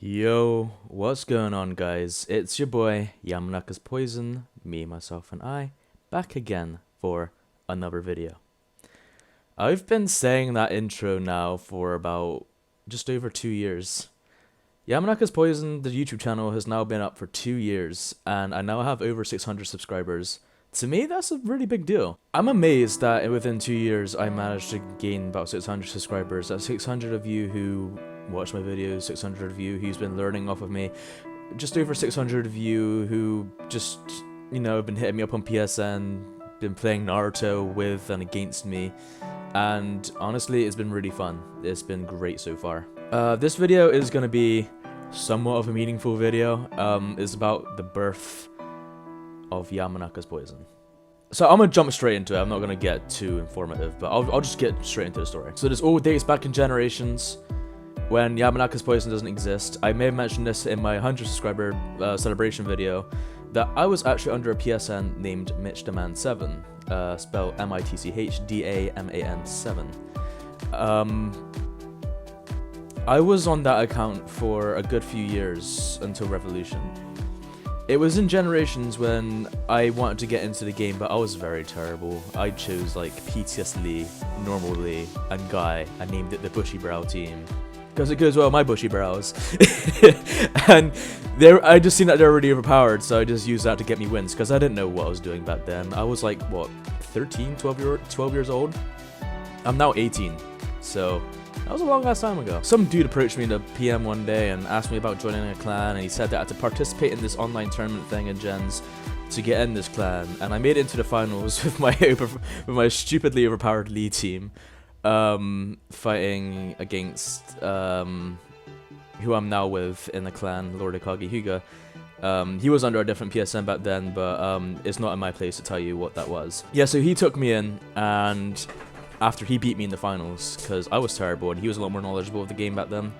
Yo, what's going on, guys? It's your boy Yamanakas Poison, me, myself, and I, back again for another video. I've been saying that intro now for about just over 2 years. Yamanakas Poison, the YouTube channel, has now been up for 2 years, and I now have over 600 subscribers. To me, that's a really big deal. I'm amazed that within 2 years I managed to gain about 600 subscribers. That's 600 of you who watch my videos, 600 of you who's been learning off of me, just over 600 of you who just, been hitting me up on PSN, been playing Naruto with and against me, and honestly, it's been really fun. It's been great so far. This video is going to be somewhat of a meaningful video. It's about the birth of Yamanaka's Poison. So I'm gonna jump straight into it. I'm not gonna get too informative, but I'll just get straight into the story. So this all dates back in generations when Yamanaka's Poison doesn't exist. I may have mentioned this in my 100 subscriber celebration video, that I was actually under a PSN named MitchDemand7, spelled MITCHDAMAN7. I was on that account for a good few years until Revolution. It was in generations when I wanted to get into the game, but I was very terrible. I chose like PTS Lee, Normal Lee, and Guy. I named it the Bushy Brow team because it goes well with my bushy brows. And I just seen that they're really overpowered, so I just used that to get me wins because I didn't know what I was doing back then. I was like, what, 13, 12 years old? I'm now 18, so that was a long ass time ago. Some dude approached me in the PM one day and asked me about joining a clan, and he said that I had to participate in this online tournament thing in Gens to get in this clan, and I made it into the finals with my stupidly overpowered Lee team, fighting against who I'm now with in the clan, Lord Akagi Hyuga. He was under a different PSN back then, but it's not in my place to tell you what that was. Yeah, so he took me in, and after he beat me in the finals, because I was terrible and he was a lot more knowledgeable of the game back then.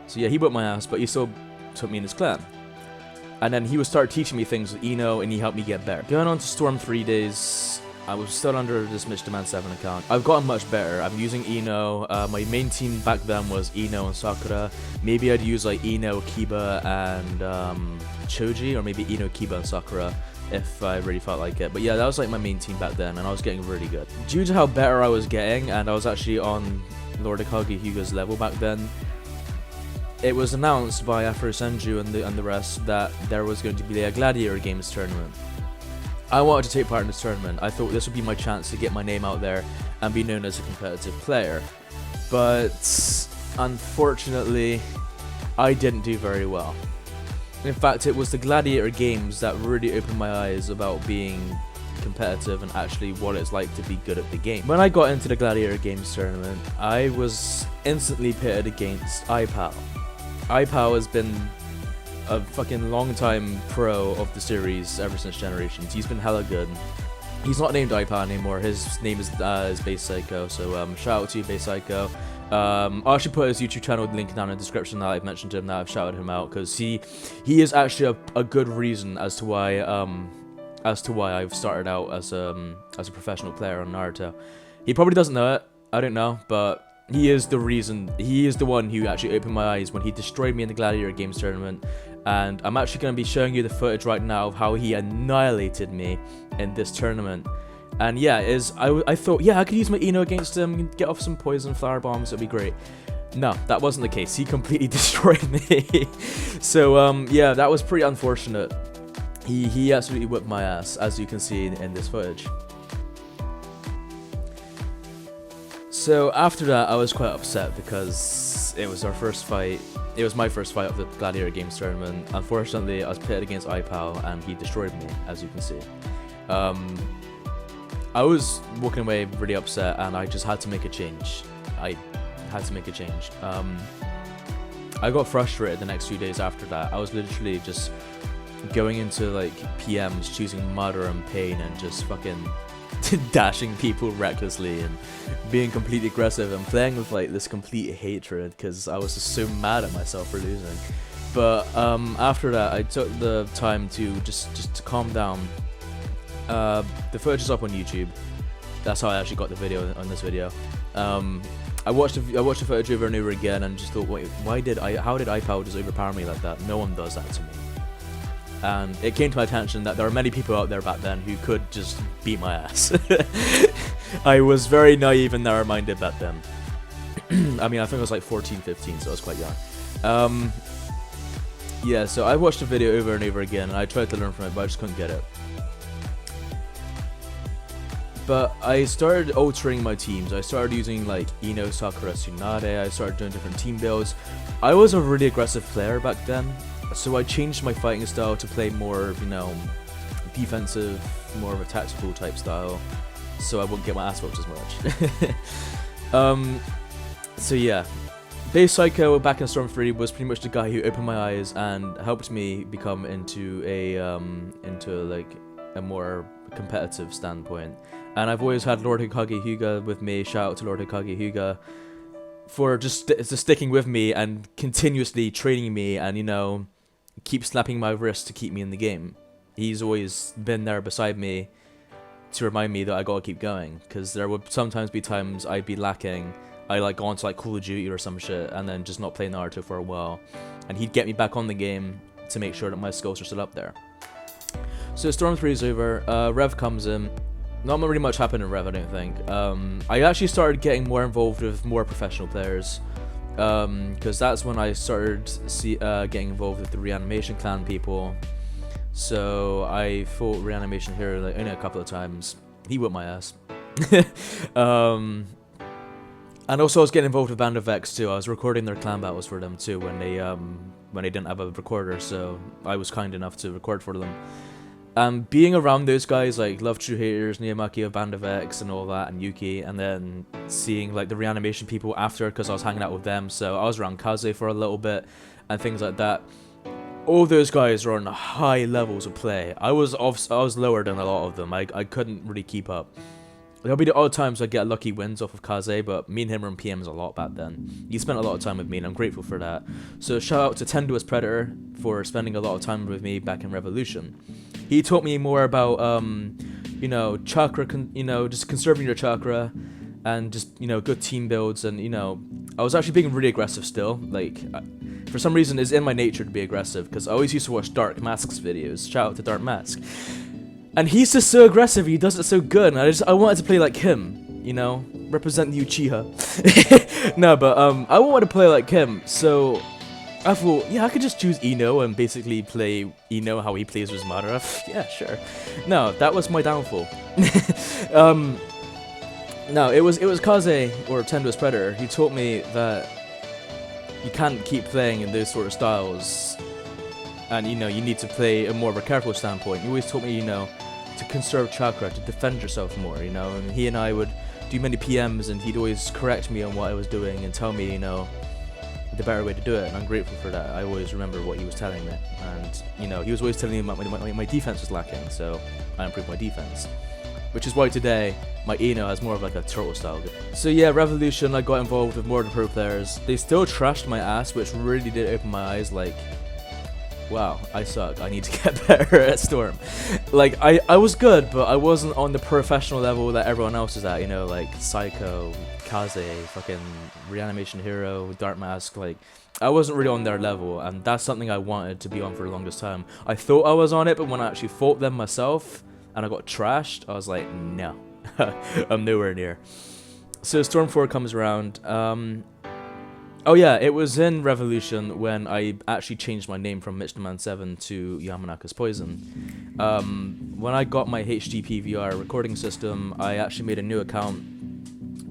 So yeah, he whipped my ass, but he still took me in his clan. And then he would start teaching me things with Ino, and he helped me get better. Going on to Storm 3 days, I was still under this MitchDemand7 account. I've gotten much better. I'm using Ino. My main team back then was Ino and Sakura. Maybe I'd use like Ino, Kiba, and Choji, or maybe Ino, Kiba, and Sakura if I really felt like it. But yeah, that was like my main team back then, and I was getting really good. Due to how better I was getting, and I was actually on Lord Akagi Hyuga's level back then, it was announced by Afro Senju and the rest that there was going to be a Gladiator Games tournament. I wanted to take part in this tournament. I thought this would be my chance to get my name out there and be known as a competitive player. But unfortunately, I didn't do very well. In fact, it was the Gladiator Games that really opened my eyes about being competitive and actually what it's like to be good at the game. When I got into the Gladiator Games tournament, I was instantly pitted against iPal. iPal has been a fucking long time pro of the series ever since Generations. He's been hella good. He's not named iPal anymore. His name is Base Psycho, so shout out to you, Base Psycho. I'll actually put his YouTube channel link down in the description that I've mentioned him, that I've shouted him out, because he is actually a good reason as to why I've started out as a professional player on Naruto. He probably doesn't know it, I don't know, but he is the reason. He is the one who actually opened my eyes when he destroyed me in the Gladiator Games tournament, and I'm actually going to be showing you the footage right now of how he annihilated me in this tournament. And yeah, I thought, yeah, I could use my Ino against him, get off some poison flower bombs, it'd be great. No, that wasn't the case. He completely destroyed me. So yeah, that was pretty unfortunate. He absolutely whipped my ass, as you can see in this footage. So after that, I was quite upset because it was our first fight. It was my first fight of the Gladiator Games tournament. Unfortunately, I was pitted against iPal, and he destroyed me, as you can see. I was walking away really upset, and I just had to make a change. I got frustrated the next few days after that. I was literally just going into like PMs, choosing murder and pain, and just fucking dashing people recklessly and being completely aggressive and playing with like this complete hatred because I was just so mad at myself for losing. But after that, I took the time to just to calm down. The footage is up on YouTube. That's how I actually got the video on this video. I watched the footage over and over again and just thought, wait, how did iPower just overpower me like that? No one does that to me. And it came to my attention that there are many people out there back then who could just beat my ass. I was very naive and narrow-minded back then. I mean, I think I was like 14, 15, so I was quite young. Yeah, so I watched the video over and over again, and I tried to learn from it, but I just couldn't get it. But I started altering my teams. I started using like Ino, Sakura, Tsunade. I started doing different team builds. I was a really aggressive player back then, so I changed my fighting style to play more, you know, defensive, more of a tactical type style, so I wouldn't get my ass whooped as much. So yeah, Base Psycho back in Storm 3 was pretty much the guy who opened my eyes and helped me become into like a more competitive standpoint. And I've always had Lord Hokage Hyuga with me. Shout out to Lord Hokage Hyuga for just sticking with me and continuously training me, and you know, keep slapping my wrist to keep me in the game. He's always been there beside me to remind me that I gotta keep going, because there would sometimes be times I'd be lacking. I like go on to like Call of Duty or some shit and then just not play Naruto for a while, and he'd get me back on the game to make sure that my skills are still up there. So Storm 3 is over, Rev comes in. Not really much happened in Rev, I don't think. I actually started getting more involved with more professional players, because that's when I started getting involved with the Reanimation Clan people. So I fought Reanimation Hero like only a couple of times. He whipped my ass. And also I was getting involved with Band of Vex too. I was recording their clan battles for them too when they didn't have a recorder, so I was kind enough to record for them. Being around those guys like Love True Haters, Niyamaki of Band of X and all that, and Yuki, and then seeing like the Reanimation people after, because I was hanging out with them, so I was around Kaze for a little bit and things like that. All those guys are on high levels of play. I was lower than a lot of them. I couldn't really keep up. There'll be the odd times I get lucky wins off of Kaze, but me and him were in PMs a lot back then. He spent a lot of time with me, and I'm grateful for that. So shout out to Tenduous Predator for spending a lot of time with me back in Revolution. He taught me more about, you know, chakra, just conserving your chakra, and just, you know, good team builds, and, you know, I was actually being really aggressive still. Like, for some reason, it's in my nature to be aggressive, because I always used to watch Dark Mask's videos. Shout out to Dark Mask. And he's just so aggressive, he does it so good, and I wanted to play like him, you know, represent the Uchiha. No, but I wanted to play like him, so I thought, yeah, I could just choose Ino and basically play Ino how he plays with Madara. Yeah, sure. No, that was my downfall. No, it was Kaze, or Tenduous Predator. He taught me that you can't keep playing in those sort of styles, and you know, you need to play a more of a careful standpoint. He always taught me, you know, to conserve chakra, to defend yourself more, you know, and he and I would do many PMs, and he'd always correct me on what I was doing and tell me, you know, the better way to do it, and I'm grateful for that. I always remember what he was telling me, and, you know, he was always telling me my defense was lacking, so I improved my defense. Which is why today, my Ino has more of like a turtle style. So yeah, Revolution, I got involved with more of the pro players. They still trashed my ass, which really did open my eyes, like, wow, I suck. I need to get better at Storm. Like, I was good, but I wasn't on the professional level that everyone else is at, you know, like Psycho, Kaze, fucking Reanimation Hero, Dark Mask. Like, I wasn't really on their level, and that's something I wanted to be on for the longest time. I thought I was on it, but when I actually fought them myself and I got trashed, I was like, no, I'm nowhere near. So Storm 4 comes around. Oh yeah, it was in Revolution when I actually changed my name from Mitchman7 to Yamanaka's Poison. When I got my HDPVR recording system, I actually made a new account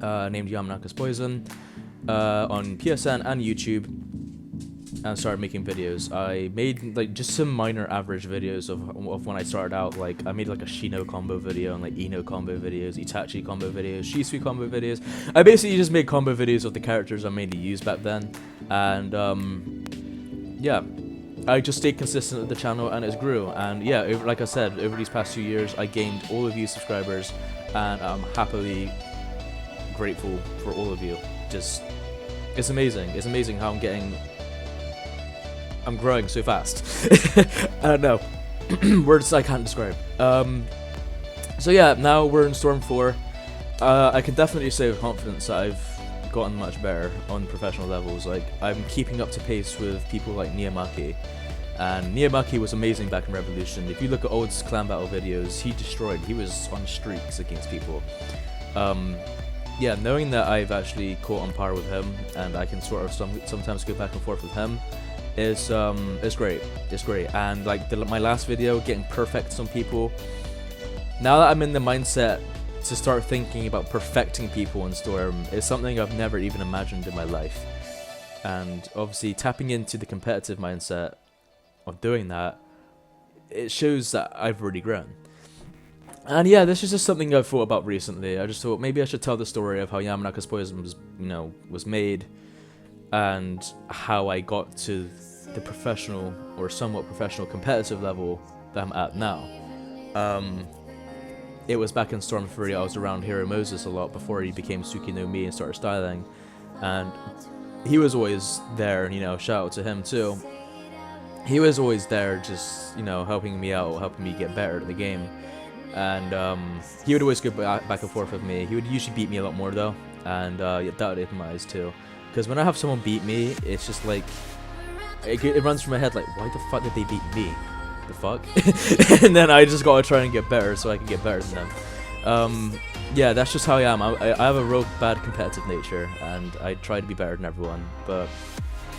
named Yamanaka's Poison on PSN and YouTube, and started making videos. I made like just some minor average videos of when I started out. Like, I made like a Shino combo video and like Ino combo videos, Itachi combo videos, Shisui combo videos. I basically just made combo videos of the characters I mainly used back then, and yeah, I just stayed consistent with the channel, and it grew. And yeah, like I said, over these past 2 years, I gained all of you subscribers, and I'm happily grateful for all of you. Just, it's amazing. It's amazing how I'm growing so fast. I don't know. Words I can't describe. So yeah, now we're in Storm 4. I can definitely say with confidence that I've gotten much better on professional levels. Like, I'm keeping up to pace with people like Niyamaki. And Niyamaki was amazing back in Revolution. If you look at old clan battle videos, he was on streaks against people. Yeah, knowing that I've actually caught on par with him, and I can sort of sometimes go back and forth with him, is great. It's great. And like my last video, getting perfect on people, now that I'm in the mindset to start thinking about perfecting people in Storm, is something I've never even imagined in my life. And obviously tapping into the competitive mindset of doing that, it shows that I've really grown. And yeah, this is just something I've thought about recently. I just thought maybe I should tell the story of how Yamanaka's Poison was made, and how I got to the professional or somewhat professional competitive level that I'm at now. It was back in Storm 3. I was around Hero Moses a lot before he became Suki no Mi and started styling, and he was always there. Shout out to him too. He was always there, just helping me out, helping me get better at the game. And he would always go back and forth with me. He would usually beat me a lot more though, and that would open my eyes too. Because when I have someone beat me, it's just like it runs through my head like, why the fuck did they beat me? The fuck? And then I just gotta try and get better so I can get better than them. Yeah, that's just how I am. I have a real bad competitive nature, and I try to be better than everyone. But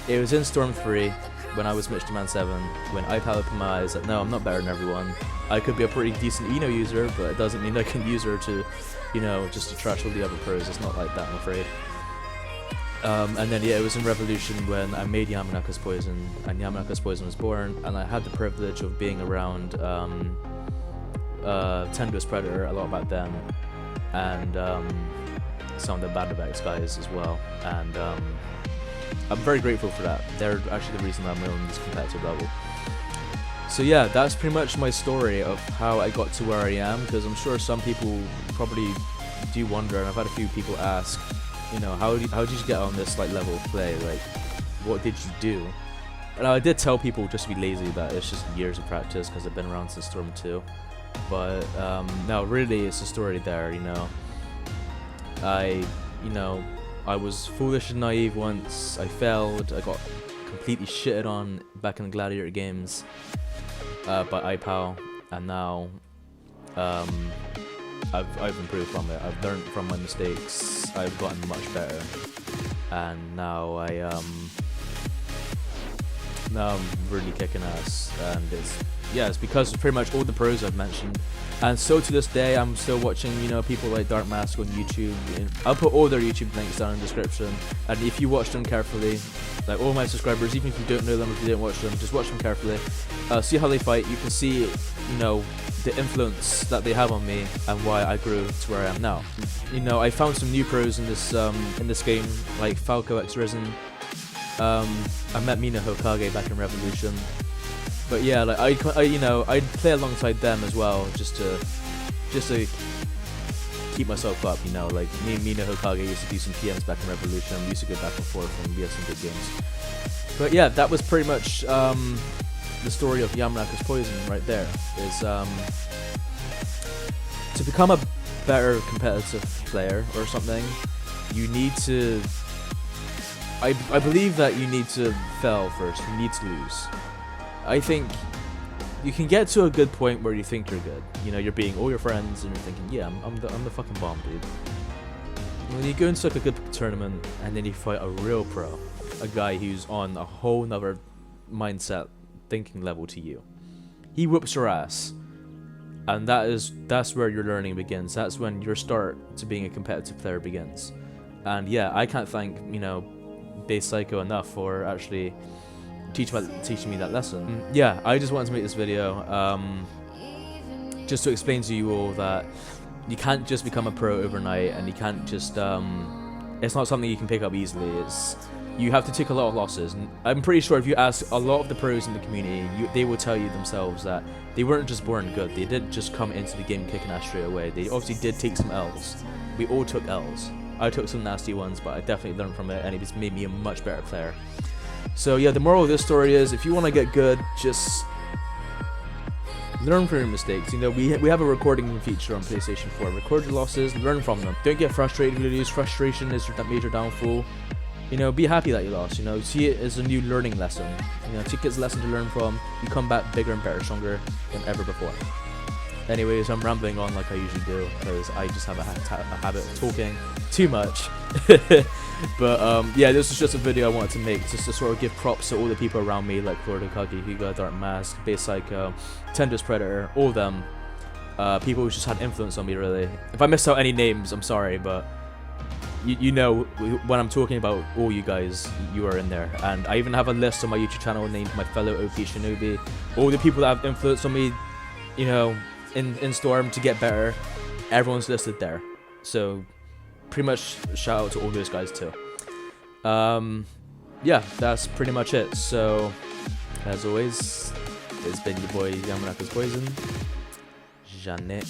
it was in Storm 3 when I was Mr. Man 7, when I opened my eyes that no, I'm not better than everyone. I could be a pretty decent Ino user, but it doesn't mean I can use her to, just to trash all the other pros. It's not like that, I'm afraid. And then yeah, it was in Revolution when I made Yamanaka's Poison, and Yamanaka's Poison was born, and I had the privilege of being around Tendo's Predator a lot back then, and some of the Bandabex guys as well, and I'm very grateful for that. They're actually the reason I'm on this competitive level. So yeah, that's pretty much my story of how I got to where I am, because I'm sure some people probably do wonder, and I've had a few people ask, how did you get on this level of play? Like, what did you do? And I did tell people just to be lazy that it's just years of practice, because I've been around since Storm 2. But no, really, it's a story there. I was foolish and naive once. I failed. I got completely shitted on back in the Gladiator games by iPal, and now I've improved from it. I've learned from my mistakes. I've gotten much better, and now I'm really kicking ass. And it's because of pretty much all the pros I've mentioned. And so to this day, I'm still watching, people like Dark Mask on YouTube. I'll put all their YouTube links down in the description. And if you watch them carefully, like all my subscribers, even if you don't know them, if you didn't watch them, just watch them carefully. See how they fight. You can see, the influence that they have on me and why I grew to where I am now. I found some new pros in this game, like Falco X Risen. I met Mina Hokage back in Revolution. But yeah, I'd play alongside them as well, just to keep myself up. Like me and Mina Hokage used to do some PMs back in Revolution. We used to go back and forth, and we had some good games. But yeah, that was pretty much the story of Yamanaka's Poison right there. Is to become a better competitive player or something, you need to. I believe that you need to fail first. You need to lose. I think you can get to a good point where you think you're good. You're beating all your friends and you're thinking, yeah, I'm the fucking bomb, dude. When you go into a good tournament and then you fight a real pro, a guy who's on a whole nother mindset, thinking level to you, he whoops your ass, and that's where your learning begins. That's when your start to being a competitive player begins. And yeah, I can't thank Base Psycho enough for actually teaching me that lesson. Yeah, I just wanted to make this video just to explain to you all that you can't just become a pro overnight, and you can't just it's not something you can pick up easily. You have to take a lot of losses. And I'm pretty sure if you ask a lot of the pros in the community, they will tell you themselves that they weren't just born good. They didn't just come into the game kicking ass straight away. They obviously did take some L's. We all took L's. I took some nasty ones, but I definitely learned from it, and it's made me a much better player. So yeah, the moral of this story is, if you want to get good, just Learn from your mistakes. You know, we have a recording feature on PlayStation 4. Record your losses, learn from them. Don't get frustrated when you lose. Frustration is your major downfall. You know, be happy that you lost. You know, see it as a new learning lesson. You know, take it as a lesson to learn from. You come back bigger and better, stronger than ever before. Anyways, I'm rambling on like I usually do because I just have a habit of talking too much. But yeah, this was just a video I wanted to make just to sort of give props to all the people around me, like Lord Okagi, Hyuga, Dark Mask, Base Psycho, Tender's Predator, all of them. People who just had influence on me, really. If I missed out any names, I'm sorry, but you know, when I'm talking about all you guys, you are in there. And I even have a list on my YouTube channel named My Fellow OP Shinobi. All the people that have influence on me, you know, in Storm to get better, everyone's listed there. So pretty much shout out to all those guys too. Yeah, that's pretty much it. So as always, it's been your boy Yamanakas Poison. Janet.